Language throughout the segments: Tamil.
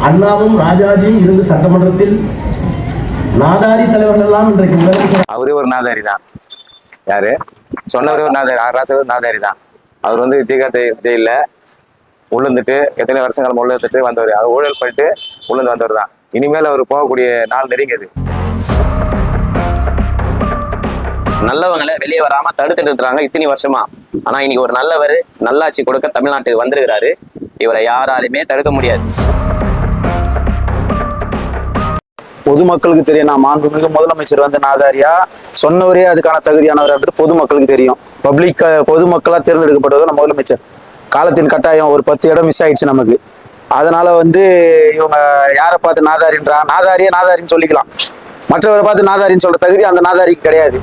அண்ணாவும் ராஜாஜியும் இருந்து சட்டமன்றத்தில் நாதாரி தலைவர்கள் எல்லாம் இன்றைக்கு முதலமைச்சர். அவரே ஒரு நாதாரி தான். யாரு சொன்னவரே ஒரு நாதாரி, ராசா ஒரு நாதாரி தான். அவர் வந்து விஜயகாந்த் ஜெயில உள்ளந்துட்டு எத்தனை வருஷங்கள் உள்ளத்துட்டு வந்தவர். அவர் ஊழல் பண்ணிட்டு உள்ளந்து வந்தவர் தான். இனிமேல் அவர் போகக்கூடிய நாள் நெருங்கியது. நல்லவங்களை வெளியே வராம தடுத்துட்டு இருக்கிறாங்க இத்தனை வருஷமா. ஆனா இன்னைக்கு ஒரு நல்லவர் நல்லாட்சி கொடுக்க தமிழ்நாட்டுக்கு வந்திருக்கிறாரு. இவரை யாராலுமே தடுக்க முடியாது. பொதுமக்களுக்கு தெரியும், நான் மாண்புமிகு முதலமைச்சர் வந்து நாதாரியா சொன்னவரே அதுக்கான தகுதியானவர் அப்படின்றது பொதுமக்களுக்கு தெரியும். பொதுமக்களா தேர்ந்தெடுக்கப்பட்டது நம்ம முதலமைச்சர். காலத்தின் கட்டாயம் ஒரு 10 இடம் மிஸ் ஆயிடுச்சு நமக்கு. அதனால வந்து இவங்க யாரை பார்த்து நாதாரின்றாங்க, நாதாரியே நாதாரின்னு சொல்லிக்கலாம். மற்றவரை பார்த்து நாதாரின்னு சொல்ற தகுதி அந்த நாதாரிக்கு கிடையாது.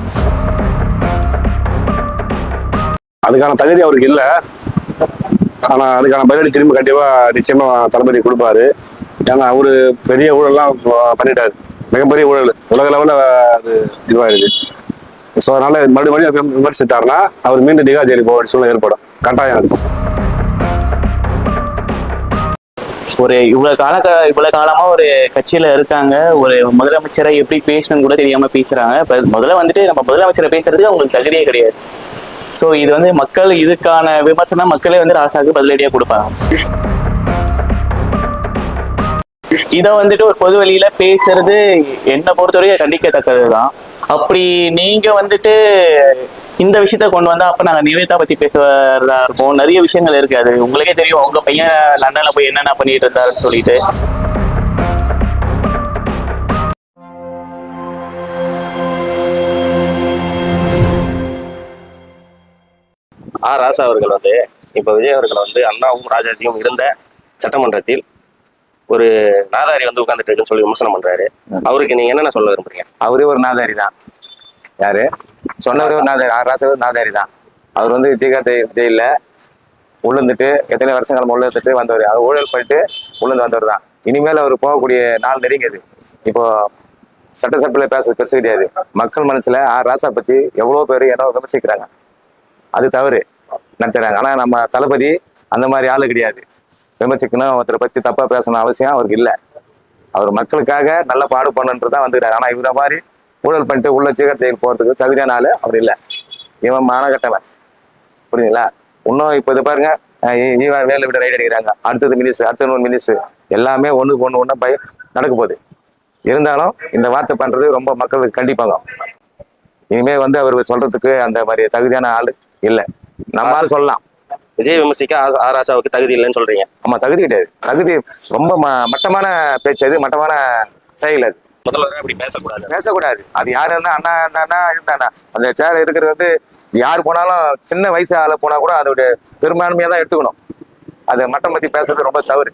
அதுக்கான தகுதி அவருக்கு இல்லை. ஆனா அதுக்கான பதிலடி திரும்ப கண்டிப்பா நிச்சயமா தளபதி கொடுப்பாரு. ஏன்னா அவரு பெரிய ஊழல்லாம் பண்ணிட்டாரு, மிகப்பெரிய ஊழல், உலக லெவலில் அது இதுவாயிருக்கு. ஸோ அதனால மறுபடியும் விமர்சித்தாருன்னா அவர் மீண்டும் திகா ஜெயிலுக்கு போக சூழ்நிலை ஏற்படும், கட்டாயம் இருக்கும். ஒரு இவ்வளவு காலமா ஒரு கட்சியில இருக்காங்க, ஒரு முதலமைச்சரை எப்படி பேசணும்னு கூட தெரியாம பேசுறாங்க. இப்ப முதல்ல வந்துட்டு நம்ம முதலமைச்சரை பேசுறதுக்கு அவங்களுக்கு தகுதியே கிடையாது. சோ இது வந்து மக்கள் இதுக்கான விமர்சனம் மக்களே வந்து ராசாவுக்கு பதிலடியா கொடுப்பாங்க. இதை வந்துட்டு ஒரு பொது வழியில பேசுறது என்னை பொறுத்தவரைக்கும் கண்டிக்கத்தக்கதுதான். அப்படி நீங்க வந்துட்டு இந்த விஷயத்த கொண்டு வந்தா அப்ப நாங்க நிவேதா பத்தி பேசுறதா இருப்போம். நிறைய விஷயங்கள் இருக்கு, அது உங்களுக்கே தெரியும். உங்க பையன் லண்டன்ல போய் என்னென்ன பண்ணிட்டு இருந்தாருன்னு சொல்லிட்டு. ராசா அவர்கள் வந்து இப்ப விஜய் அவர்கள் வந்து அண்ணாவும் ராஜாஜியும் இருந்த சட்டமன்றத்தில் ஒரு நாதாரி வந்து உட்கார்ந்துட்டு இருக்குன்னு சொல்லி விமர்சனம் பண்றாரு. அவருக்கு நீங்க என்னென்ன சொல்ல விரும்புறீங்க? அவரே ஒரு நாதாரி தான். யாரு சொன்னவரே ஒரு நாதாரி, ராசா ஒரு நாதாரி தான். அவர் வந்து விஜயகாந்த் ஜெயில உள்ளந்துட்டு எத்தனை வருஷங்கள் உள்ளத்துட்டு வந்தவர். அவர் ஊழல் பண்ணிட்டு உள்ளந்து வந்தவர் தான். இனிமேல் அவர் போகக்கூடிய நாள் நெருங்கியது. இப்போ சட்டசபையில பேச பெருசு கிடையாது. மக்கள் மனசுல ராசா பத்தி எவ்வளவு பேர் என்ன விமர்சிக்கிறாங்க, அது தவறு நடத்துறாங்க. ஆனா நம்ம தளபதி அந்த மாதிரி ஆளு கிடையாது. விமர்சிக்கணும், ஒருத்தரை பத்தி தப்பா பேசணும் அவசியம் அவருக்கு இல்லை. அவர் மக்களுக்காக நல்ல பாடு பண்ணன்றதான் வந்துக்கிறாரு. ஆனா இவர மாதிரி ஊழல் பண்ணிட்டு உள்ள ஜெயில் போறதுக்கு தகுதியான ஆளு அவர் இல்லை. இவன் மானகட்டவன், புரியுதுங்களா? இன்னும் இப்போ இது பாருங்க, வேலை விட ரைட் அடிக்கிறாங்க. அடுத்தது மினிஸ்டர், அடுத்த மினிஸ்டர், எல்லாமே ஒண்ணுக்கு ஒண்ணு நடக்க போகுது. இருந்தாலும் இந்த வார்த்தை பண்றது ரொம்ப மக்களுக்கு கண்டிப்பாங்க. இனிமே வந்து அவர் சொல்றதுக்கு அந்த மாதிரி தகுதியான ஆளு இல்லை. நம்மளால சொல்லலாம். விஜய் விமர்சிக்க ராசாவுக்கு தகுதி இல்லைன்னு சொல்றீங்க? ஆமா, தகுதி கிடையாது. தகுதி ரொம்ப மட்டமான பேச்சு, அது மட்டமான செயல். அது முதல்வர் அப்படி பேசக்கூடாது. அது யாரு இருந்தா அண்ணா இருந்தாண்ணா அந்த சேர் இருக்கிறது வந்து யார் போனாலும் சின்ன வயசு ஆள போனா கூட அதோடைய பெரும்பான்மையா தான் எடுத்துக்கணும். அது மட்டம் பத்தி பேசுறது ரொம்ப தவறு.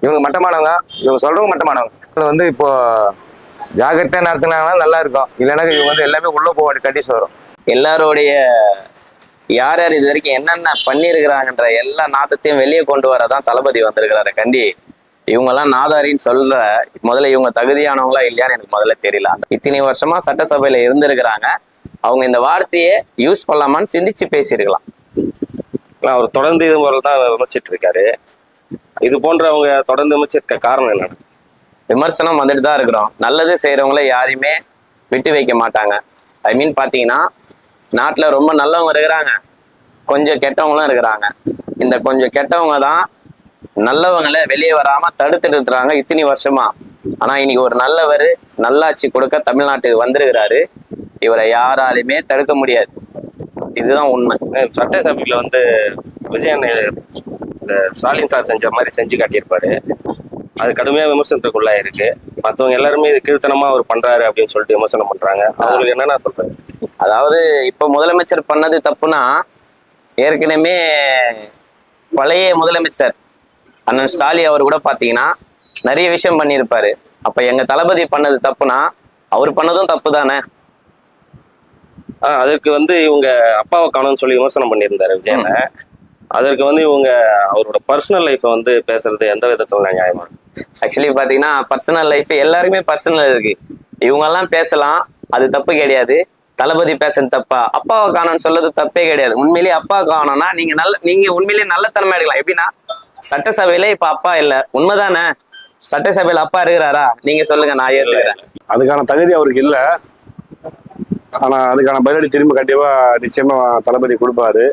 இவங்க மட்டமானவங்க, இவங்க சொல்றவங்க மட்டமானவங்க. வந்து இப்போ ஜாகிரதையா நடத்தினாங்கன்னா நல்லா இருக்கும். இல்லைன்னா இவங்க வந்து எல்லாமே உள்ள போக வேண்டிய கண்டிஷன் வரும். எல்லாருடைய யார் யார் இது வரைக்கும் என்னென்ன பண்ணிருக்கிறாங்கன்ற எல்லா நாட்டத்தையும் வெளியே கொண்டு வரதான் தளபதி வந்திருக்கிறாரு. கண்டி இவங்கெல்லாம் நாதாரின்னு சொல்ற முதல்ல இவங்க தகுதியானவங்களா இல்லையான்னு எனக்கு முதல்ல தெரியல. இத்தனை வருஷமா சட்டசபையில இருந்திருக்கிறாங்க. அவங்க இந்த வார்த்தையை யூஸ் பண்ணலாமான்னு சிந்திச்சு பேசியிருக்கலாம். அவர் தொடர்ந்து இது முறை தான் விமர்சிட்டு இருக்காரு. இது போன்ற அவங்க தொடர்ந்து விமர்சிக்க காரணம் என்ன? விமர்சனம் வந்துட்டு தான் இருக்கிறோம். நல்லது செய்யறவங்கள யாரையுமே விட்டு வைக்க மாட்டாங்க. ஐ மீன் பாத்தீங்கன்னா நாட்டுல ரொம்ப நல்லவங்க இருக்கிறாங்க, கொஞ்சம் கெட்டவங்களும் இருக்கிறாங்க. இந்த கொஞ்சம் கெட்டவங்க தான் நல்லவங்களை வெளியே வராம தடுத்துட்டு இருக்கிறாங்க இத்தனை வருஷமா. ஆனா இன்னைக்கு ஒரு நல்லவர் நல்லாட்சி கொடுக்க தமிழ்நாட்டுக்கு வந்திருக்கிறாரு. இவரை யாராலுமே தடுக்க முடியாது. இதுதான் உண்மை. சட்டசபையில வந்து விஜயன் இந்த ஸ்டாலின் சார் செஞ்ச மாதிரி செஞ்சு காட்டியிருப்பாரு. அது கடுமையா விமர்சனத்துக்குள்ளா இருக்கு. மற்றவங்க எல்லாருமே இது கீழ்த்தனமா அவர் பண்றாரு அப்படின்னு சொல்லிட்டு விமர்சனம் பண்றாங்க. அவங்களுக்கு என்னன்னா சொல்றாரு, அதாவது இப்ப முதலமைச்சர் பண்ணது தப்புனா ஏற்கனவே பழைய முதலமைச்சர் அண்ணன் ஸ்டாலின் அவர் கூட பாத்தீங்கன்னா நிறைய விஷயம் பண்ணியிருப்பாரு. அப்ப எங்க தளபதி பண்ணது தப்புனா அவர் பண்ணதும் தப்பு தானே. அதற்கு வந்து இவங்க அப்பாவை காணும்னு சொல்லி விமர்சனம் பண்ணியிருந்தாரு விஜயனை. அதற்கு வந்து இவங்க அவரோட பர்சனல் லைஃப்பை வந்து பேசுறது எந்த விதத்துல நியாயமா? ஆக்சுவலி பாத்தீங்கன்னா பர்சனல் லைஃப் எல்லாருக்குமே பர்சனல் இருக்கு. இவங்க எல்லாம் பேசலாம், அது தப்பு கிடையாது. தளபதி பேசுறது தப்பா? அப்பாவை காணோம்னு சொல்றது தப்பே கிடையாது. உண்மையிலேயே அப்பா காணோம்னா நீங்க உண்மையிலேயே நல்லத்தனமா எடுக்கலாம். எப்படின்னா சட்டசபையில இப்ப அப்பா இல்ல, உண்மைதானே? சட்டசபையில அப்பா இருக்கிறாரா? நீங்க சொல்லுங்க, நான் ஏத்துக்கிறேன். அதுக்கான தகுதி அவருக்கு இல்லை. ஆனா அதுக்கான பதிலடி திரும்ப கண்டிப்பா நிச்சயமா தளபதி கொடுப்பாரு.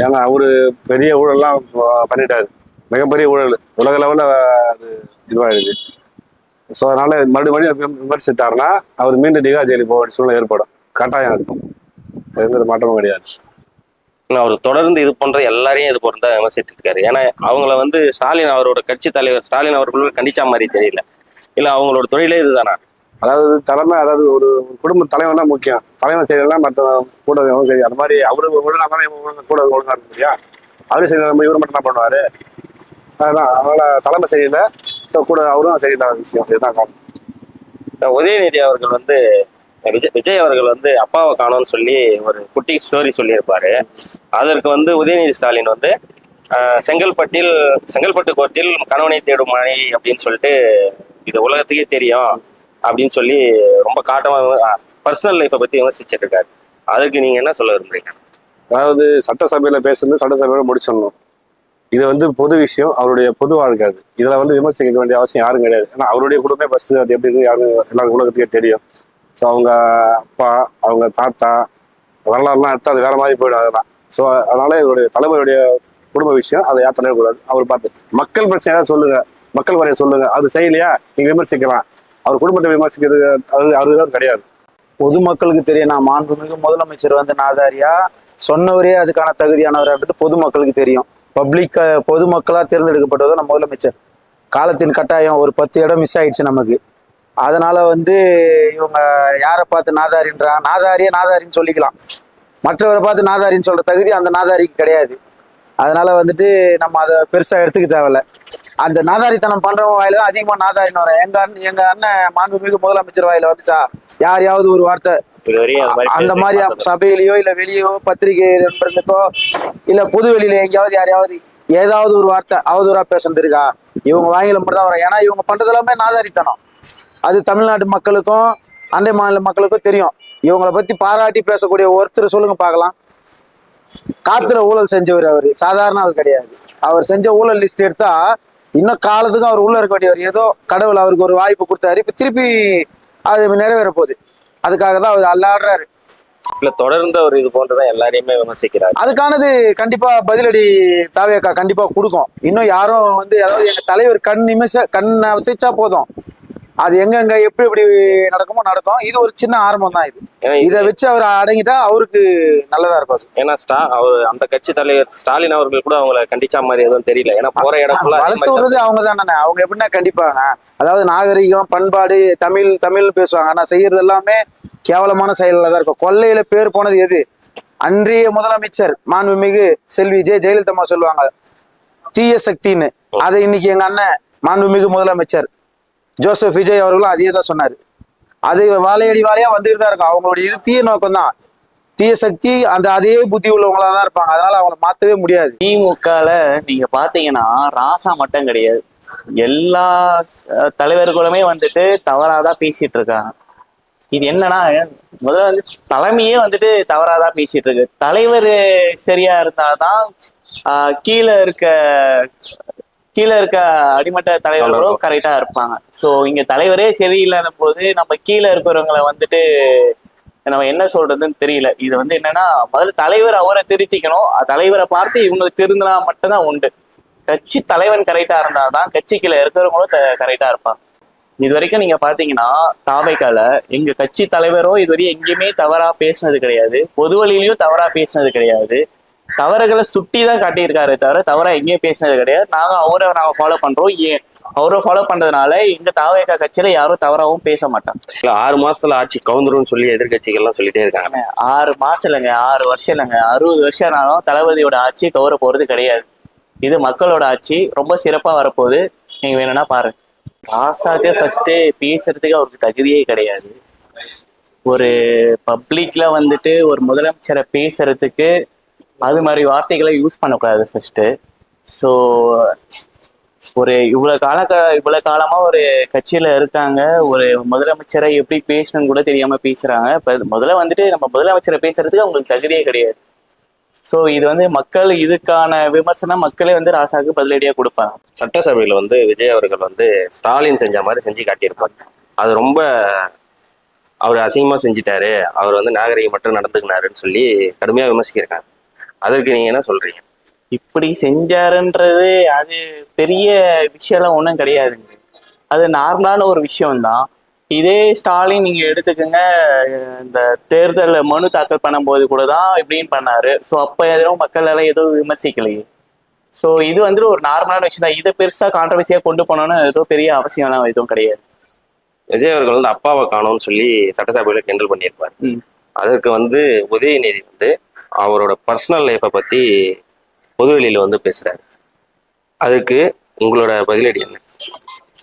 ஏன்னா அவரு பெரிய ஊழல்லாம் பண்ணிட்டாரு. மிகப்பெரிய ஊழல் உலக லெவலில் அது இதுவாயிடுது. ஸோ அதனால மறுபடியும் விமர்சித்தாருன்னா அவர் மீண்டும் திகா ஜெயிலுக்கு போக வேண்டிய சூழ்நிலை ஏற்படும். கட்டாயம் இருக்கும். எந்த மாற்றமும் கிடையாது. அவர் தொடர்ந்து இது போன்ற எல்லாரையும் இது போன்ற விமர்சிட்டு இருக்காரு. ஏன்னா அவங்கள வந்து ஸ்டாலின் அவரோட கட்சி தலைவர் ஸ்டாலின் அவர்களுக்கு கண்டிச்சா மாதிரி தெரியல. இல்ல அவங்களோட தொழிலே இதுதானா? அதாவது தலைமை, அதாவது ஒரு குடும்ப தலைவன் தான் முக்கியம். தலைவன் செய்யலாம் மற்ற கூட சரி. அந்த மாதிரி அவரு ஒழுங்கா தானே கூட ஒழுங்கா இருக்க முடியும். அவரு சரி, நம்ம இவரு மட்டும் என்ன பண்ணுவாரு? அதுதான். அதனால தலைமை சரியில்லை, கூட அவரும் சரியில்லாத விஷயம். இதுதான் காரணம். உதயநிதி அவர்கள் வந்து விஜய் அவர்கள் வந்து அப்பாவை காணோம்னு சொல்லி ஒரு குட்டி ஸ்டோரி சொல்லியிருப்பாரு. அதற்கு வந்து உதயநிதி ஸ்டாலின் வந்து செங்கல்பட்டு கோர்ட்டில் கணவனை தேடும் மழை அப்படின்னு சொல்லிட்டு இது உலகத்துக்கே தெரியும் அப்படின்னு சொல்லி ரொம்ப காட்டமா பர்சனல் லைஃப்பை பத்தி விமர்சிச்சுட்டு இருக்காரு. அதுக்கு நீங்க என்ன சொல்ல விரும்புறீங்க? அதாவது சட்டசபையில பேசுறது சட்டசபையில முடிச்சிடணும். இது வந்து பொது விஷயம், அவருடைய பொது வாழ்க்கை. அது இதுல வந்து விமர்சிக்க வேண்டிய அவசியம் யாரும் கிடையாது. ஏன்னா அவருடைய குடும்பமே ஃபர்ஸ்ட் அது எப்படி இருக்கு யாரும் எல்லாரும் உலகத்துக்கே தெரியும். ஸோ அவங்க அப்பா, அவங்க தாத்தா வரலாறுலாம் எடுத்து அது வேற மாதிரி போயிடும். அதெல்லாம் ஸோ அதனால இவருடைய தலைவருடைய குடும்ப விஷயம், அதை யார் தலையிடக்கூடாது. அவர் பார்த்து மக்கள் பிரச்சனை ஏதாவது சொல்லுங்க, மக்கள் வரைய சொல்லுங்க. அது செய்யலையா நீங்க விமர்சிக்கலாம். அவர் குடும்பத்தை விமர்சிக்கிறது அவருக்கு தான் கிடையாது. பொதுமக்களுக்கு தெரியும் நான் மாண்புமிகு முதலமைச்சர் வந்து நாதாரியா, சொன்னவரே அதுக்கான தகுதியானவர் அப்படின்றது பொதுமக்களுக்கு தெரியும். பொதுமக்களா தேர்ந்தெடுக்கப்பட்டது நம்ம முதலமைச்சர். காலத்தின் கட்டாயம் ஒரு 10 இடம் மிஸ் ஆயிடுச்சு நமக்கு. அதனால வந்து இவங்க யாரை பார்த்து நாதாரின்றாங்க, நாதாரின்னு சொல்லிக்கலாம். மற்றவரை பார்த்து நாதாரின்னு சொல்ற தகுதி அந்த நாதாரிக்கு கிடையாது. அதனால வந்துட்டு நம்ம அதை பெருசா எடுத்துக்க தேவையில்ல. அந்த நாதாரித்தனம் பண்றவங்க வாயில தான் அதிகமா நாதாரின்னு வரேன். எங்க அண்ணன் மாண்புமிகு முதலமைச்சர் வாயில வந்துச்சா யாரையாவது ஒரு வார்த்தை அந்த மாதிரி சபையிலயோ இல்ல வெளியோ பத்திரிகை நண்பர்களுக்கோ இல்ல பொது வெளியில எங்கேயாவது யாரையாவது ஏதாவது ஒரு வார்த்தை அவதூறா பேசுறது இருக்கா? இவங்க வாயில மட்டும் தான் வரும். ஏன்னா இவங்க பண்றது எல்லாமே நாதாரித்தனம். அது தமிழ்நாட்டு மக்களுக்கும் அண்டை மாநில மக்களுக்கும் தெரியும். இவங்களை பத்தி பாராட்டி பேசக்கூடிய ஒருத்தர் சொல்லுங்க பார்க்கலாம். காத்துல ஊழல் செஞ்சவர் அவரு, சாதாரண ஆள் கிடையாது. அவர் செஞ்ச ஊழல் லிஸ்ட் எடுத்தா இன்னும் காலத்துக்கும் அவர் உள்ள இருக்க வேண்டியவர். ஏதோ கடவுள் அவருக்கு ஒரு வாய்ப்பு கொடுத்தாரு, இப்ப திருப்பி அது நிறைவேற போகுது. அதுக்காக தான் அவர் அல்லாடுறாரு. இல்ல தொடர்ந்து அவர் இது போன்றதான் எல்லாரையுமே விமர்சிக்கிறார். அதுக்கானது கண்டிப்பா பதிலடி தாவேக்கா கண்டிப்பா கொடுக்கும். இன்னும் யாரும் வந்து அதாவது எங்க தலைவர் கண் அசைச்சா போதும், அது எங்க எப்படி நடக்குமோ நடக்கும். இது ஒரு சின்ன ஆரம்பம் தான். இதை வச்சு அவர் அடங்கிட்டா அவருக்கு நல்லதா இருக்கும். ஏன்னா அவர் அந்த கட்சி தலைவர் ஸ்டாலின் அவர்கள் கூட அவங்களை கண்டிச்சா மாதிரி எதுவும் தெரியல. ஏன்னா போற இடம் வளர்த்து விடுறது அவங்க தானே. அவங்க எப்படின்னா கண்டிப்பாங்க. அதாவது நாகரிகம், பண்பாடு, தமிழ் பேசுவாங்க. ஆனா செய்யறது எல்லாமே கேவலமான செயல்ல தான் இருக்கும். கொள்ளையில பேர் போனது எது? அன்றைய முதலமைச்சர் மாண்புமிகு செல்வி ஜெயலலிதா சொல்லுவாங்க தீய சக்தின்னு. அதை இன்னைக்கு எங்க அண்ணன் மாண்புமிகு முதலமைச்சர் ஜோசப் விஜய் அவர்களும் அதே தான் சொன்னாரு. அது வாழையடி வாழையா வந்துட்டு தான் இருக்கும். அவங்களுடைய இது தீய நோக்கம் தான். தீய சக்தி அந்த அதே புத்தி உள்ளவங்களா தான் இருப்பாங்க. அதனால அவங்களை மாத்தவே முடியாது. திமுகல நீங்க பாத்தீங்கன்னா ராசா மட்டும் கிடையாது, எல்லா தலைவர்களுமே வந்துட்டு தவறாதான் பேசிட்டு இருக்காங்க. இது என்னன்னா முதல்ல வந்து தலைமையே வந்துட்டு தவறாதான் பேசிட்டு இருக்கு. தலைவர் சரியா இருந்தாதான் கீழே இருக்க அடிமட்ட தலைவர்களும் கரெக்டா இருப்பாங்க. ஸோ இங்க தலைவரே சரியில்லைன்ன போது நம்ம கீழே இருக்கிறவங்களை வந்துட்டு நம்ம என்ன சொல்றதுன்னு தெரியல. இது வந்து என்னன்னா முதல்ல தலைவர் அவரை திருத்திக்கணும். தலைவரை பார்த்து இவங்களுக்கு திருந்தினா மட்டும்தான் உண்டு. கட்சி தலைவன் கரெக்டா இருந்தாதான் கட்சி கீழே இருக்கிறவங்களும் கரெக்டா இருப்பாங்க. இது வரைக்கும் நீங்க பாத்தீங்கன்னா தாவைக்கால எங்க கட்சி தலைவரோ இதுவரையும் எங்கேயுமே தவறா பேசினது கிடையாது, பொது வழியிலயும் தவறா பேசினது கிடையாது. தவறுகளை சுட்டி தான் காட்டியிருக்காரு தவிர தவறா எங்கேயும் பேசினது கிடையாது. நாங்க ஃபாலோ பண்றோம். அவரை ஃபாலோ பண்றதுனால எங்க தாவேக்கா கட்சியில யாரும் தவறாவும் பேச மாட்டாங்க. 6 மாசத்துல ஆட்சி கவுந்துரும் சொல்லி எதிர்கட்சிகள் எல்லாம் சொல்லிட்டே இருக்காங்க. 6 மாசம் இல்லைங்க, 6 வருஷம் இல்லைங்க, 60 வருஷம் ஆனாலும் தளபதியோட ஆட்சி கவர போறது கிடையாது. இது மக்களோட ஆட்சி, ரொம்ப சிறப்பா வரப்போகுது. நீங்க வேணும்னா பாருங்க. ராசாக்கு ஃபர்ஸ்ட் பேசுறதுக்கு அவருக்கு தகுதியே கிடையாது. ஒரு பப்ளிக்ல வந்துட்டு ஒரு முதலமைச்சரை பேசுறதுக்கு அது மாதிரி வார்த்தைகளை யூஸ் பண்ணக்கூடாது ஃபர்ஸ்ட். ஸோ ஒரு இவ்வளவு காலமா ஒரு கட்சியில இருக்காங்க, ஒரு முதலமைச்சரை எப்படி பேசணும்னு கூட தெரியாம பேசுறாங்க. இப்ப முதல்ல வந்துட்டு நம்ம முதலமைச்சரை பேசுறதுக்கு அவங்களுக்கு தகுதியே கிடையாது. ஸோ இது வந்து மக்கள் இதுக்கான விமர்சனம் மக்களே வந்து ராசாவுக்கு பதிலடியா கொடுப்பாங்க. சட்டசபையில வந்து விஜய் அவர்கள் வந்து ஸ்டாலின் செஞ்ச மாதிரி செஞ்சு காட்டியிருப்பாங்க. அது ரொம்ப அவர் அசிங்கமா செஞ்சிட்டாரு, அவர் வந்து நாகரிகமற்ற நடந்துக்கினாருன்னு சொல்லி கடுமையா விமர்சிக்கிறாங்க. அதற்கு நீங்க என்ன சொல்றீங்க? இப்படி செஞ்சாருன்றது அது பெரிய விஷயம்லாம் ஒன்றும் கிடையாதுங்க. அது நார்மலான ஒரு விஷயம்தான். இதே ஸ்டாலின் நீங்க எடுத்துக்கோங்க, இந்த தேர்தல் மனு தாக்கல் பண்ணும்போது கூட தான் இப்படின்னு பண்ணாரு. ஸோ அப்போ எதுவும் மக்கள் எல்லாம் எதுவும் விமர்சிக்கலையே. ஸோ இது வந்துட்டு ஒரு நார்மலான விஷயம் தான். இதை பெருசா கான்ட்ரவர்சியா கொண்டு போனோம்னு ஏதோ பெரிய அவசியம்லாம் எதுவும் கிடையாது. விஜய் அவர்கள் வந்து அப்பாவை காணோம்னு சொல்லி சட்டசபையில கிண்டல் பண்ணியிருப்பாரு. அதற்கு வந்து உதயநிதி வந்து அவரோட பர்சனல் லைஃப்பை பத்தி பொதுவெளியில வந்து பேசுறாரு. அதுக்கு உங்களோட பதிலடி என்ன?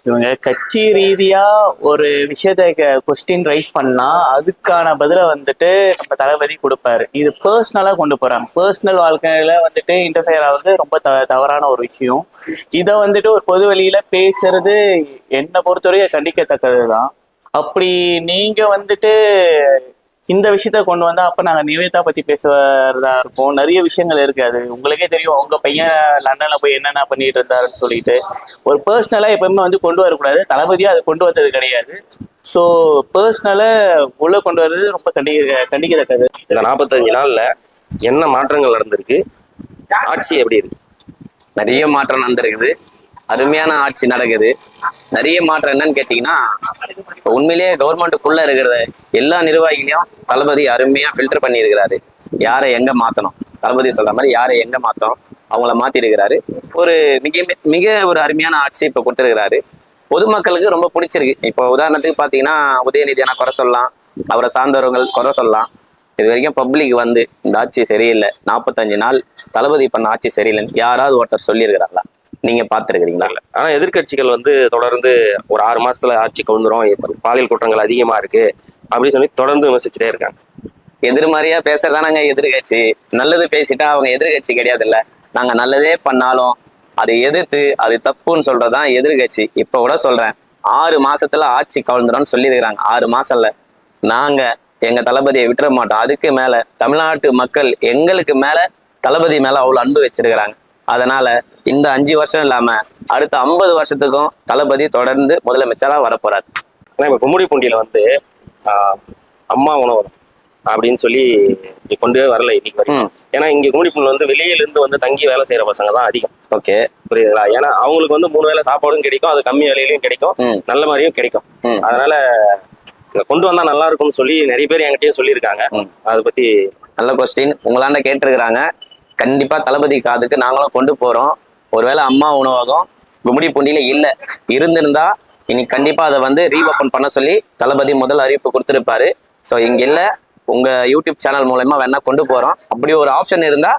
இவங்க கட்சி ரீதியா ஒரு விஷயத்த கொஸ்டின் ரைஸ் பண்ணா அதுக்கான பதிலை வந்துட்டு நம்ம தளபதி கொடுப்பாரு. இது பர்சனலா கொண்டு போறாங்க. பர்சனல் வாழ்க்கையில வந்துட்டு இன்டர்ஃபியர் ஆகுறது ரொம்ப தவறான ஒரு விஷயம். இதை வந்துட்டு ஒரு பொது வெளியில பேசுறது என்னை பொறுத்தவரைக்கும் கண்டிக்கத்தக்கதுதான். அப்படி நீங்க வந்துட்டு இந்த விஷயத்த கொண்டு வந்தா அப்ப நாங்க நிவேதா பத்தி பேசுறதா இருப்போம். நிறைய விஷயங்கள் இருக்கு. அது உங்களுக்கே தெரியும். உங்க பையன் லண்டன்ல போய் என்னென்ன பண்ணிட்டு இருந்தாருன்னு சொல்லிட்டு ஒரு பர்சனலா எப்பவுமே வந்து கொண்டு வரக்கூடாது. தளபதியா அதை கொண்டு வந்தது கிடையாது. ஸோ பர்சனலா உள்ள கொண்டு வர்றது ரொம்ப கண்டிக்கத்தக்கது. இந்த 45 நாள்ல என்ன மாற்றங்கள் நடந்திருக்கு? ஆட்சி எப்படி இருக்கு? நிறைய மாற்றம் நடந்திருக்குது. அருமையான ஆட்சி நடக்குது. நிறைய மாற்றம் என்னன்னு கேட்டீங்கன்னா, உண்மையிலேயே கவர்மெண்ட்டுக்குள்ள இருக்கிற எல்லா நிர்வாகிகளையும் தளபதி அருமையா ஃபில்டர் பண்ணி இருக்கிறாரு. யாரை எங்க மாத்தணும், தளபதி சொல்ற மாதிரி யாரை எங்க மாத்தணும் அவங்கள மாத்தி இருக்கிறாரு. ஒரு மிக மிக ஒரு அருமையான ஆட்சி இப்ப கொடுத்துருக்கிறாரு. பொதுமக்களுக்கு ரொம்ப பிடிச்சிருக்கு. இப்போ உதாரணத்துக்கு பாத்தீங்கன்னா, உதயநிதியான குறை சொல்லலாம், அவரை சார்ந்தவர்கள் குறை சொல்லலாம். இது வரைக்கும் பப்ளிக் வந்து இந்த ஆட்சி சரியில்லை, 45 நாள் தளபதி பண்ண ஆட்சி சரியில்லைன்னு யாராவது ஒருத்தர் சொல்லியிருக்கிறாங்களா? நீங்க பாத்துருக்கிறீங்களா? ஆனா எதிர்கட்சிகள் வந்து தொடர்ந்து ஒரு 6 மாசத்துல ஆட்சி கவுந்துரும், பாலியல் குற்றங்கள் அதிகமா இருக்கு அப்படின்னு சொல்லி தொடர்ந்து விமர்சிச்சுட்டே இருக்காங்க. எதிர்மறையா பேசுறதானாங்க எதிர்கட்சி. நல்லது பேசிட்டா அவங்க எதிர்கட்சி கிடையாது இல்ல. நாங்க நல்லதே பண்ணாலும் அதை எதிர்த்து அது தப்புன்னு சொல்றதுதான் எதிர்கட்சி. இப்ப கூட சொல்றேன், 6 மாசத்துல ஆட்சி கவுந்துரும்னு சொல்லியிருக்கிறாங்க. 6 மாசம்ல நாங்க எங்க தளபதியை விட்டுற மாட்டோம். அதுக்கு மேல தமிழ்நாட்டு மக்கள் எங்களுக்கு மேல தளபதி மேல அவ்வளவு அன்பு வச்சிருக்கிறாங்க. அதனால இந்த 5 வருஷம் இல்லாம அடுத்த 50 வருஷத்துக்கும் தளபதி தொடர்ந்து முதலமைச்சரா வரப்போறாரு. ஆனா இப்ப கும்மிடிப்பூண்டியில வந்து அம்மா உணவகம் அப்படின்னு சொல்லி கொண்டு வரல இன்னைக்கு வரைக்கும். ஏன்னா இங்க கும்மிடிப்பூண்டில வந்து வெளியில இருந்து வந்து தங்கி வேலை செய்யற பசங்க தான் அதிகம். ஓகே, புரியுதுங்களா? ஏன்னா அவங்களுக்கு வந்து 3 வேளை சாப்பாடும் கிடைக்கும், அது கம்மி விலையிலையும் கிடைக்கும், நல்ல மாதிரியும் கிடைக்கும். அதனால கொண்டு வந்தா நல்லா இருக்கும்னு சொல்லி நிறைய பேர் என்கிட்டயும் சொல்லியிருக்காங்க. அதை பத்தி நல்ல கொஸ்டின் உங்களாண்ட கேட்டிருக்கிறாங்க. கண்டிப்பா தளபதி காதுக்கு நாங்களும் கொண்டு போறோம். ஒருவேளை அம்மா உணவகம் கும்மிடிப்பூண்டியில இல்ல இருந்திருந்தா இன்னைக்கு கண்டிப்பா அதை வந்து ரீஓபன் பண்ண சொல்லி தளபதி முதல் அறிவிப்பு கொடுத்திருப்பாரு. ஸோ இங்க இல்ல, உங்க யூடியூப் சேனல் மூலமா வேணா கொண்டு போறோம். அப்படி ஒரு ஆப்ஷன் இருந்தா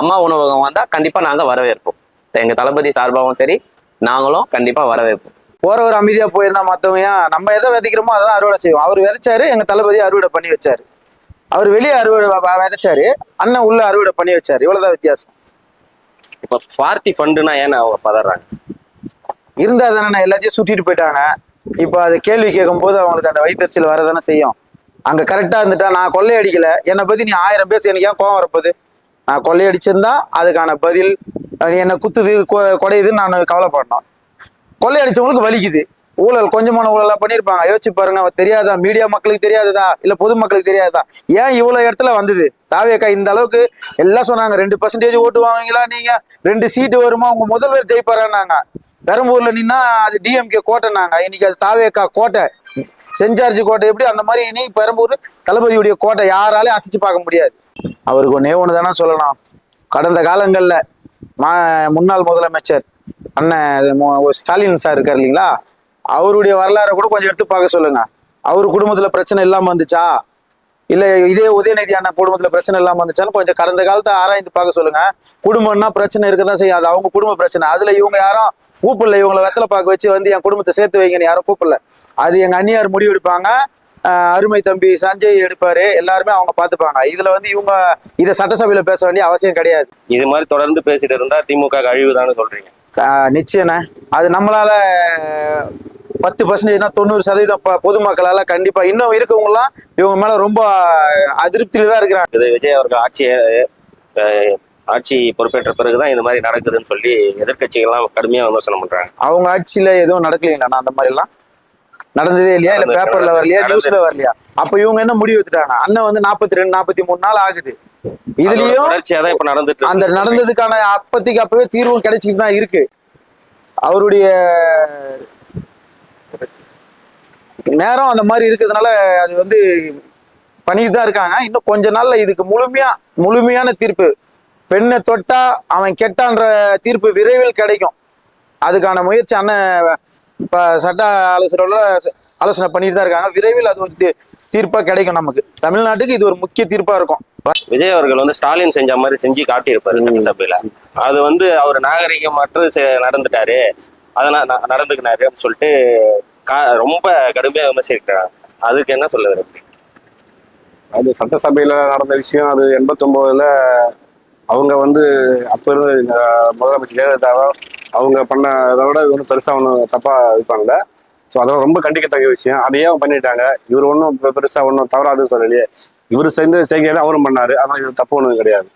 அம்மா உணவகம் வந்தா கண்டிப்பா நாங்க வரவேற்போம். எங்க தளபதி சார்பாகவும் சரி, நாங்களும் கண்டிப்பா வரவேற்போம். போறவர் அமைதியா போயிருந்தா மத்தவங்க நம்ம எதை விதைக்கிறோமோ அதான் அறுவடை செய்வோம். அவர் விதைச்சாரு, எங்க தளபதி அறுவடை பண்ணி வச்சாரு. அவர் வெளியே அறுவடை விதைச்சாரு, அண்ணன் உள்ள அறுவடை பண்ணி வச்சாரு. இவ்வளவுதான் வித்தியாசம். இப்ப பார்ட்டி ஃபண்டுனா ஏன்னா அவங்க பதறாங்க? இருந்தா தானே எல்லாத்தையும் சுட்டிட்டு போயிட்டாங்க. இப்ப அது கேள்வி கேட்கும் போது அவங்களுக்கு அந்த வயிற்றுச்சல் வரதானே செய்யும். அங்க கரெக்டா இருந்துட்டா, நான் கொள்ளையடிக்கல, என்னை பத்தி நீ 1000 பேச எனக்கு ஏன் கோவம் வரப்போகுது? நான் கொள்ளையடிச்சிருந்தா அதுக்கான பதில், என்னை குத்துது கொடையுதுன்னு நான் கவலைப்படணும். கொள்ளையடிச்சவங்களுக்கு வலிக்குது. ஊழல் கொஞ்சமான ஊழலா பண்ணியிருப்பாங்க. யோசிச்சு பாருங்க. தெரியாதா? மீடியா மக்களுக்கு தெரியாததா? இல்ல பொதுமக்களுக்கு தெரியாதா? ஏன் இவ்வளவு இடத்துல வந்தது தாவேக்கா இந்த அளவுக்கு? எல்லாம் சொன்னாங்க 2% ஓட்டு வாங்குவீங்களா நீங்க, 2 சீட்டு வருமா, உங்க முதல்வர் ஜெயிப்பாரான்னாங்க. பெரம்பூர்ல நின்னா அது டிஎம்கே கோட்டைனாங்க. இன்னைக்கு அது தாவேக்கா கோட்டை, செஞ்சார்ஜி கோட்டை. எப்படி அந்த மாதிரி இனி பெரம்பூர் தளபதியுடைய கோட்டை யாராலையும் அசைச்சு பார்க்க முடியாது. அவருக்கு ஒன்னே ஒண்ணுதானே சொல்லலாம். கடந்த காலங்கள்ல முன்னாள் முதலமைச்சர் அண்ணன் ஸ்டாலின் சார் இருக்காரு இல்லைங்களா, அவருடைய வரலாறை கூட கொஞ்சம் எடுத்து பார்க்க சொல்லுங்க. அவரு குடும்பத்துல பிரச்சனை இல்லாம வந்துச்சா, இல்ல இதே உதயநிதி அண்ணன் குடும்பத்துல பிரச்சனை இல்லாம வந்துச்சாலும் கொஞ்சம் கடந்த காலத்தை ஆராய்ந்து பார்க்க சொல்லுங்க. குடும்பம்னா பிரச்சனை இருக்கதான் செய்யாது. அவங்க குடும்ப பிரச்சனை. அதுல இவங்க யாரும் கூப்பிடல. இவங்களை வெத்தலை பார்க்க வச்சு வந்து என் குடும்பத்தை சேர்த்து வைங்கன்னு யாரும் கூப்பிடல. அது எங்க அண்ணியார் முடிவு எடுப்பாங்க. அருமை தம்பி சஞ்சய் எடுப்பாரு. எல்லாருமே அவங்க பார்த்துப்பாங்க. இதுல வந்து இவங்க இதை சட்டசபையில பேச வேண்டிய அவசியம் கிடையாது. இது மாதிரி தொடர்ந்து பேசிட்டு இருந்தா திமுக அழிவுதான்னு சொல்றீங்க? நிச்சயம்ண்ணே. அது நம்மளால 10%, 90% பொதுமக்களால கண்டிப்பா இன்னும் இருக்கவங்க எல்லாம் இவங்க மேல ரொம்ப அதிருப்தியில தான் இருக்கிறாங்க. விஜய் அவர்கள் ஆட்சியை ஆட்சி பொறுப்பேற்ற பிறகுதான் இந்த மாதிரி நடக்குதுன்னு சொல்லி எதிர்க்கட்சிகள்லாம் கடுமையா விமர்சனம் பண்றாங்க. அவங்க ஆட்சியில எதுவும் நடக்கலைங்களா அந்த மாதிரி எல்லாம்? நடந்ததே இல்லையா? இல்ல பேப்பர்ல வரலையா, நியூஸ்ல வரலையா? அப்ப இவங்க என்ன முடிவு எடுத்துட்டாங்க? அண்ணன் வந்து 42 43 நாள் ஆகுது. இதுலயும் தொடர்ச்சியாதான் இப்ப நடந்துட்டு அந்த நடந்ததுக்கான அப்பவே தீர்வும் கிடைச்சிட்டு தான் இருக்கு. அவருடைய நேரம் அந்த மாதிரி இருக்கிறதுனால அது வந்து பண்ணிட்டு தான் இருக்காங்க. இன்னும் கொஞ்ச நாள்ல இதுக்கு முழுமையான தீர்ப்பு, பெண்ணை தொட்டா அவன் கெட்டான்ற தீர்ப்பு விரைவில் கிடைக்கும். அதுக்கான முயற்சி அண்ணன் இப்ப சட்ட ஆலோசனை பண்ணிட்டு தான் இருக்காங்க. விரைவில் அது ஒரு தீர்ப்பா கிடைக்கும். நமக்கு தமிழ்நாட்டுக்கு இது ஒரு முக்கிய தீர்ப்பா இருக்கும். விஜய் அவர்கள் வந்து ஸ்டாலின் செஞ்ச மாதிரி செஞ்சு காட்டியிருப்பாரு சட்டசபையில. அது வந்து அவர் நாகரிகமற்று நடந்துட்டாரு, அதெல்லாம் நடந்துக்கினாரு அப்படின்னு சொல்லிட்டு ரொம்ப கடுமையா விமர்சிக்கிறாங்க. அதுக்கு என்ன சொல்ல விரும்புறீங்க? அது சட்டசபையில நடந்த விஷயம். அது 89ல அவங்க வந்து அப்ப இருந்த முதலமைச்சர் ஜெயலலிதாவோ அவங்க பண்ணதை விட இது ஒன்றும் பெருசா ஒன்றும் தப்பா இது பண்ணல. ஸோ அதெல்லாம் ரொம்ப கண்டிக்கத்தக்க விஷயம். அதையே பண்ணிட்டாங்க. இவர் ஒன்றும் பெருசா ஒன்றும் தவறாதுன்னு சொல்லலையே. இவர் சேர்ந்து செய்கையில அவரும் பண்ணாரு. அதனால இது தப்பு ஒன்றும் கிடையாது.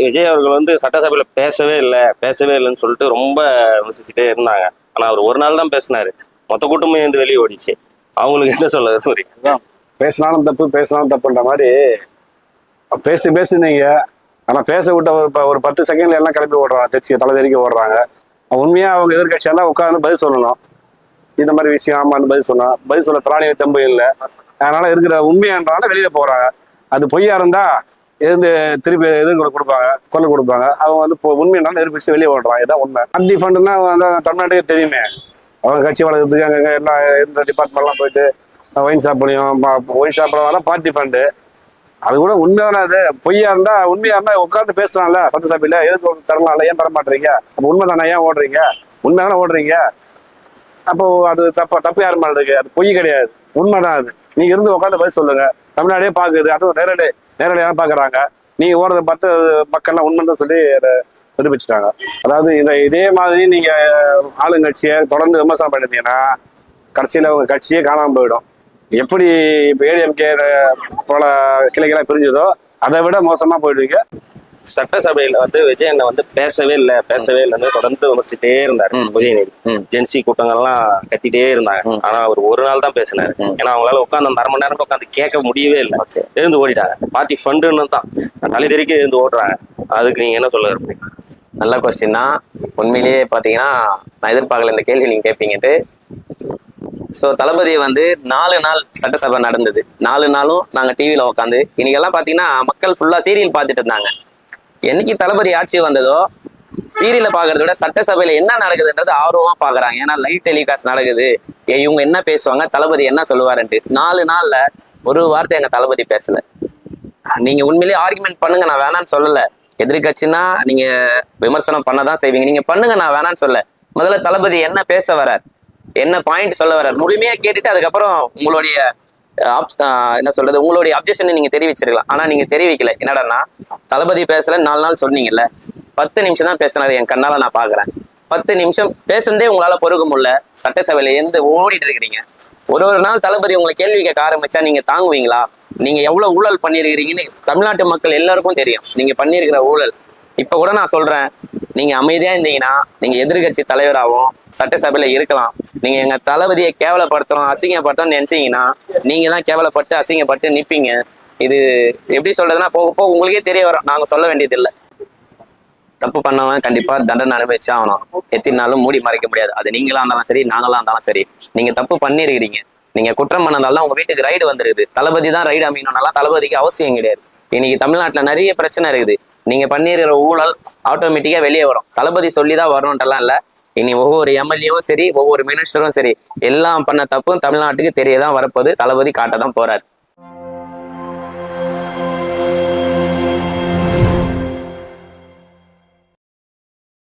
விஜய் அவர்கள் வந்து சட்டசபையில பேசவே இல்லைன்னு சொல்லிட்டு ரொம்ப விமர்சிச்சுட்டே இருந்தாங்க. ஆனா அவர் ஒரு நாள் தான் பேசினாரு, மொத்த கூட்டமும் வந்து வெளியே ஓடிச்சு. அவங்களுக்கு என்ன சொல்ல விரும்புறீங்க? பேசினாலும் தப்புன்ற மாதிரி பேசுனீங்க. ஆனா பேச விட்ட ஒரு 10 செகண்ட்ல எல்லாம் கிளம்பி ஓடுறாங்க, தலை தெறிக்க ஓடுறாங்க. உண்மையா அவங்க எதிர்கட்சியெல்லாம் உட்காந்து பதில் சொல்லணும். இந்த மாதிரி விஷயம் ஆமான்னு பதில் சொல்ல திராணிய தெம்பு இல்லை. அதனால இருக்கிற உண்மையானால வெளியில போறாங்க. அது பொய்யா இருந்தா திருப்பி குரல் கொடுப்பாங்க. அவங்க வந்து உண்மையானாலும் எதிர்ப்பு வெளியே ஓடுறாங்க. இதான் உண்மை. அண்டி ஃபண்டுன்னா தமிழ்நாட்டுக்கே தெரியுமே. அவங்க கட்சி வளர்க்கறதுக்கு அங்கே எல்லாம் எந்த டிபார்ட்மெண்ட்லாம் போயிட்டு ஒயின் சாப்பிடலாம் பார்ட்டி ஃபண்டு. அது கூட உண்மையான அது பொய்யா இருந்தா உண்மையா இருந்தா உட்காந்து பேசலாம்ல சட்டசபையில. எதுக்கு தரலாம்ல? ஏன் தர மாட்டீங்க? அப்போ உண்மை தானே? ஏன் ஓடுறீங்க? உண்மையான ஓடுறீங்க. அப்போ அது தப்பு யார் மேல இருக்கு? அது பொய் கிடையாது, உண்மைதான். அது நீங்க இருந்து உட்காந்து பதில் சொல்லுங்க. தமிழ்நாடே பாக்குது, அதுவும் நேரடியாக பாக்குறாங்க. நீங்க ஓடுறத பார்த்து மக்கள்லாம் உண்மைன்னு சொல்லி நிரூபிச்சுட்டாங்க. அதாவது இதே மாதிரி நீங்க ஆளுங்கட்சியை தொடர்ந்து விமர்சனம் பண்ணிருந்தீங்கன்னா கடைசியில உங்க கட்சியே காணாம போயிடும். எப்படி இப்ப ஏடிஎம்கே பல கிளைகளா பிரிஞ்சதோ அதை விட மோசமா போயிடுவீங்க. சட்டசபையில வந்து விஜய் அண்ணன் வந்து பேசவே இல்லைன்னு தொடர்ந்து விமர்சிட்டே இருந்தாரு. உதயநிதி ஜென்சி கூட்டங்கள்லாம் கத்திட்டே இருந்தாங்க. ஆனா அவர் ஒரு நாள் தான் பேசினாரு. ஏன்னா அவங்களால உட்காந்து அந்த 1/2 மணி நேரம் உட்காந்து கேட்க முடியவே இல்லை. எழுந்து ஓடிட்டாங்க. பார்ட்டி ஃபண்டுன்னு தான் தலைதெறிக்க எழுந்து ஓடுறாங்க. அதுக்கு நீங்க என்ன சொல்ல விரும்புறீங்க? நல்ல கொஸ்டின் தான். உண்மையிலேயே பாத்தீங்கன்னா நான் எதிர்பார்க்கல இந்த கேள்வி நீங்க கேட்பீங்கட்டு. ஸோ தளபதியை வந்து 4 நாள் சட்டசபை நடந்தது. 4 நாளும் நாங்கள் டிவியில் உட்காந்து, இன்னைக்கெல்லாம் பார்த்தீங்கன்னா மக்கள் ஃபுல்லாக சீரியல் பார்த்துட்டு இருந்தாங்க. என்னைக்கு தளபதி ஆட்சி வந்ததோ சீரியலை பார்க்கறத விட சட்டசபையில் என்ன நடக்குதுன்றது ஆர்வமாக பார்க்குறாங்க. ஏன்னா லைவ் டெலிகாஸ்ட் நடக்குது, இவங்க என்ன பேசுவாங்க, தளபதி என்ன சொல்லுவாருன்ட்டு. 4 நாளில் ஒரு வார்த்தை எங்கள் தளபதி பேசலை. நீங்கள் உண்மையிலேயே ஆர்குமெண்ட் பண்ணுங்க, நான் வேணான்னு சொல்லலை. எதிர்கட்சின்னா நீங்கள் விமர்சனம் பண்ண தான் செய்வீங்க, நீங்கள் பண்ணுங்க, நான் வேணான்னு சொல்ல. முதல்ல தளபதி என்ன பேச வரார், என்ன பாயிண்ட் சொல்ல வர்றார் முழுமையா கேட்டுட்டு அதுக்கப்புறம் உங்களுடைய என்ன சொல்றது, உங்களுடைய அப்ஜெக்ஷனை நீங்க தெரிவிச்சிருக்கலாம். ஆனா நீங்க தெரிவிக்கல. என்னடா தளபதி பேசல 4 நாள் சொன்னீங்கல்ல, 10 நிமிஷம் தான் பேசினாரு. என் கண்ணால நான் பாக்குறேன். 10 நிமிஷம் பேசுனதே உங்களால பொறுக்க முடியல. சட்டசபையில ஓடிட்டு இருக்கிறீங்க. ஒரு நாள் தளபதி உங்களை கேள்வி கேட்க ஆரம்பிச்சா நீங்க தாங்குவீங்களா? நீங்க எவ்வளவு ஊழல் பண்ணிருக்கிறீங்கன்னு தமிழ்நாட்டு மக்கள் எல்லாருக்கும் தெரியும். நீங்க பண்ணிருக்கிற ஊழல். இப்ப கூட நான் சொல்றேன், நீங்க அமைதியா இருந்தீங்கன்னா நீங்க எதிர்கட்சி தலைவராகவும் சட்டசபையில இருக்கலாம். நீங்க எங்க தளபதியை கேவலப்படுத்தணும், அசிங்கப்படுத்தணும்னு நினைச்சீங்கன்னா நீங்க தான் கேவலப்பட்டு அசிங்கப்பட்டு நிப்பீங்க. இது எப்படி சொல்றதுன்னா போக போக உங்களுக்கே தெரிய வரும். நாங்க சொல்ல வேண்டியது இல்லை. தப்பு பண்ணவன் கண்டிப்பா தண்டனை அனுபவிச்சு ஆகணும். எத்தினாலும் மூடி மறைக்க முடியாது. அது நீங்களா இருந்தாலும் சரி, நாங்களா இருந்தாலும் சரி. நீங்க தப்பு பண்ணிருக்கிறீங்க, நீங்க குற்றம் பண்ணதால உங்க வீட்டுக்கு ரைடு வந்துருக்குது. தளபதி தான் ரைடு அமைக்கணும்னாலாம் தளபதிக்கு அவசியம் கிடையாது. இன்னைக்கு தமிழ்நாட்டுல நிறைய பிரச்சனை இருக்குது. நீங்க பண்ணிருக்கிற ஊழல் ஆட்டோமேட்டிக்கா வெளியே வரும். தளபதி சொல்லிதான் வரணும்ன்றலாம் இல்ல. இனி ஒவ்வொரு எம்எல்ஏவும் சரி, ஒவ்வொரு மினிஸ்டரும் சரி, எல்லாம் பண்ண தப்பும் தமிழ்நாட்டுக்கு தெரியதான் வரப்போது. தளபதி காட்ட தான் போறாரு.